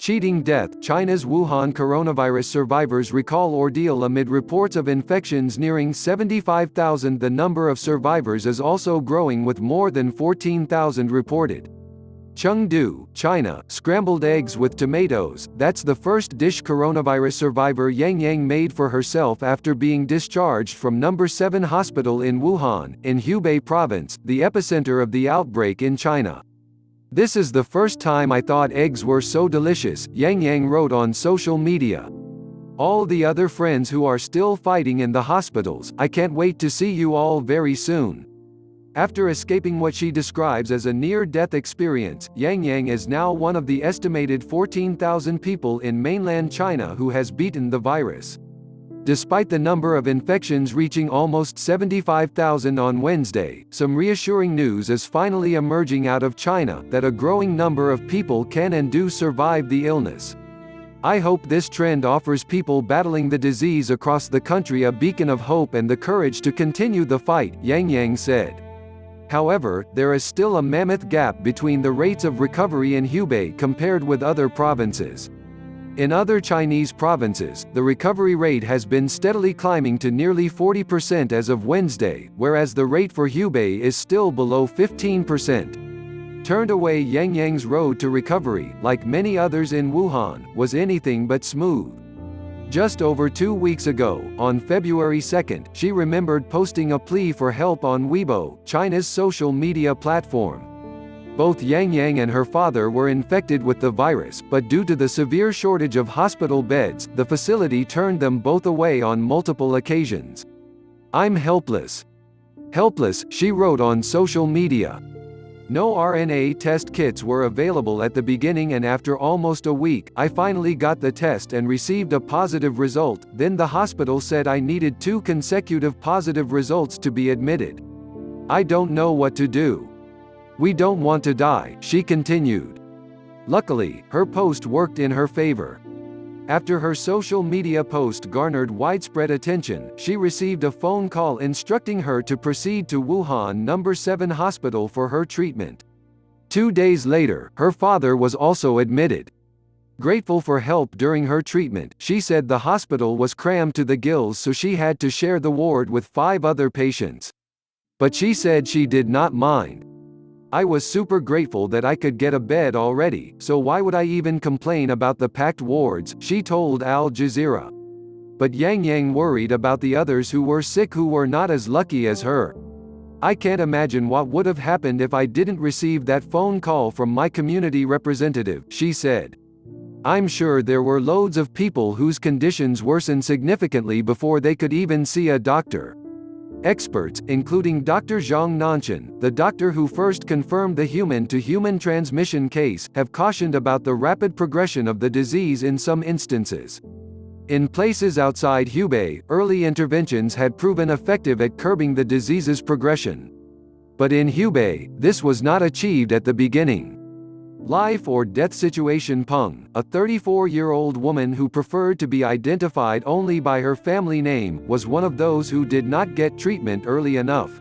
Cheating death. China's Wuhan coronavirus survivors recall ordeal amid reports of infections nearing 75,000. The number of survivors is also growing with more than 14,000 reported. Chengdu, China, scrambled eggs with tomatoes. That's the first dish coronavirus survivor Yang Yang made for herself after being discharged from No. 7 hospital in Wuhan, in Hubei province, the epicenter of the outbreak in China. "This is the first time I thought eggs were so delicious," Yang Yang wrote on social media. "All the other friends who are still fighting in the hospitals, I can't wait to see you all very soon." After escaping what she describes as a near-death experience, Yang Yang is now one of the estimated 14,000 people in mainland China who has beaten the virus. Despite the number of infections reaching almost 75,000 on Wednesday, some reassuring news is finally emerging out of China that a growing number of people can and do survive the illness. "I hope this trend offers people battling the disease across the country a beacon of hope and the courage to continue the fight," Yang Yang said. However, there is still a mammoth gap between the rates of recovery in Hubei compared with other provinces. In other Chinese provinces, the recovery rate has been steadily climbing to nearly 40% as of Wednesday, whereas the rate for Hubei is still below 15%. Turned away. Yang Yang's road to recovery, like many others in Wuhan, was anything but smooth. Just over 2 weeks ago, on February 2, she remembered posting a plea for help on Weibo, China's social media platform. Both Yang Yang and her father were infected with the virus, but due to the severe shortage of hospital beds, the facility turned them both away on multiple occasions. "I'm helpless. Helpless," she wrote on social media. No RNA test kits were available at the beginning, and after almost a week, I finally got the test and received a positive result. Then the hospital said I needed 2 consecutive positive results to be admitted. "I don't know what to do. We don't want to die," she continued. Luckily, her post worked in her favor. After her social media post garnered widespread attention, she received a phone call instructing her to proceed to Wuhan No. 7 hospital for her treatment. 2 days later, her father was also admitted. Grateful for help during her treatment, she said the hospital was crammed to the gills, so she had to share the ward with 5 other patients. But she said she did not mind. "I was super grateful that I could get a bed already, so why would I even complain about the packed wards," she told Al Jazeera. But Yang Yang worried about the others who were sick who were not as lucky as her. "I can't imagine what would have happened if I didn't receive that phone call from my community representative," she said. "I'm sure there were loads of people whose conditions worsened significantly before they could even see a doctor." Experts, including Dr. Zhang Nanshan, the doctor who first confirmed the human-to-human transmission case, have cautioned about the rapid progression of the disease in some instances. In places outside Hubei, early interventions had proven effective at curbing the disease's progression. But in Hubei, this was not achieved at the beginning. Life or death situation. Peng, a 34-year-old woman who preferred to be identified only by her family name, was one of those who did not get treatment early enough.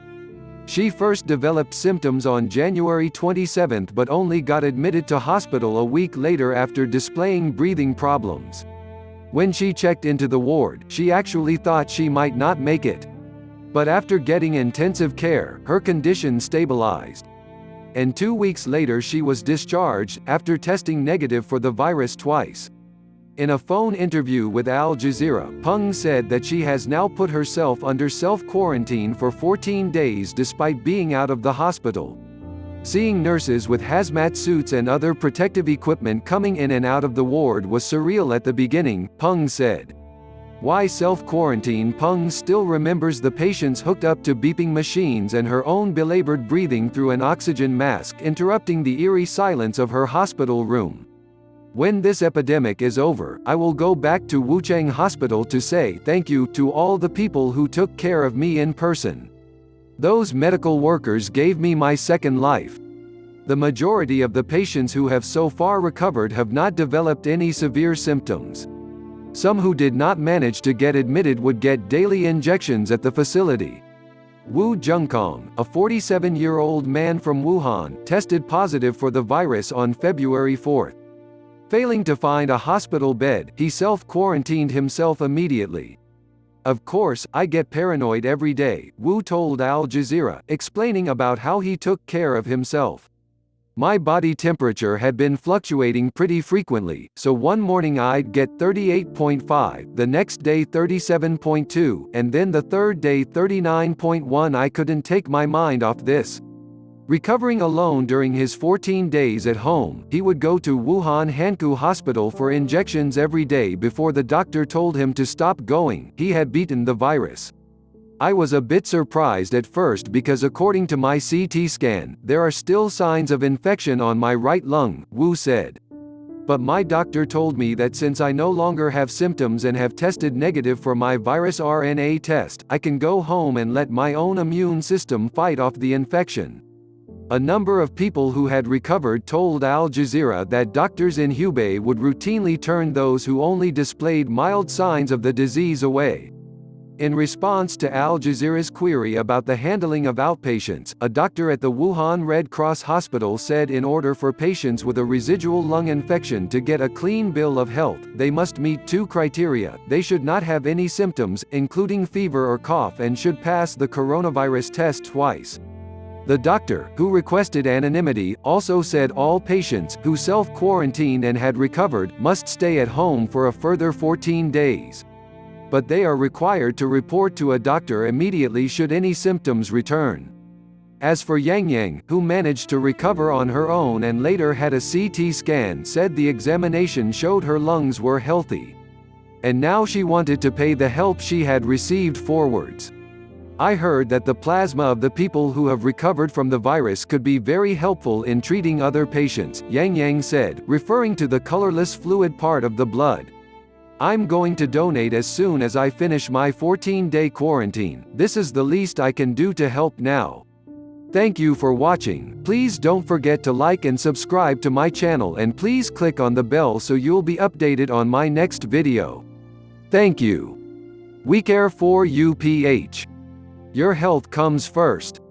She first developed symptoms on January 27 but only got admitted to hospital a week later after displaying breathing problems. When she checked into the ward, she actually thought she might not make it. But after getting intensive care, her condition stabilized. And 2 weeks later she was discharged, after testing negative for the virus twice. In a phone interview with Al Jazeera, Peng said that she has now put herself under self-quarantine for 14 days despite being out of the hospital. Seeing nurses with hazmat suits and other protective equipment coming in and out of the ward was surreal at the beginning, Peng said. Why self-quarantine? Peng still remembers the patients hooked up to beeping machines and her own belabored breathing through an oxygen mask interrupting the eerie silence of her hospital room. When this epidemic is over, I will go back to Wuchang Hospital to say thank you to all the people who took care of me in person. Those medical workers gave me my second life. The majority of the patients who have so far recovered have not developed any severe symptoms. Some who did not manage to get admitted would get daily injections at the facility. Wu Zhengkong, a 47-year-old man from Wuhan, tested positive for the virus on February 4. Failing to find a hospital bed, he self-quarantined himself immediately. "Of course, I get paranoid every day," Wu told Al Jazeera, explaining about how he took care of himself. "My body temperature had been fluctuating pretty frequently, so one morning I'd get 38.5, the next day 37.2, and then the third day 39.1. I couldn't take my mind off this." Recovering alone during his 14 days at home, he would go to Wuhan Hankou Hospital for injections every day before the doctor told him to stop going. He had beaten the virus. "I was a bit surprised at first because according to my CT scan, there are still signs of infection on my right lung," Wu said. "But my doctor told me that since I no longer have symptoms and have tested negative for my virus RNA test, I can go home and let my own immune system fight off the infection." A number of people who had recovered told Al Jazeera that doctors in Hubei would routinely turn those who only displayed mild signs of the disease away. In response to Al Jazeera's query about the handling of outpatients, a doctor at the Wuhan Red Cross Hospital said in order for patients with a residual lung infection to get a clean bill of health, they must meet two criteria: they should not have any symptoms, including fever or cough, and should pass the coronavirus test twice. The doctor, who requested anonymity, also said all patients who self-quarantined and had recovered must stay at home for a further 14 days. But they are required to report to a doctor immediately should any symptoms return. As for Yang, who managed to recover on her own and later had a CT scan, said the examination showed her lungs were healthy. And now she wanted to pay the help she had received forwards. "I heard that the plasma of the people who have recovered from the virus could be very helpful in treating other patients," Yang said, referring to the colorless fluid part of the blood. "I'm going to donate as soon as I finish my 14-day quarantine. This is the least I can do to help now." Thank you for watching. Please don't forget to like and subscribe to my channel, and please click on the bell so you'll be updated on my next video. Thank you. WeCare for UPH. Your health comes first.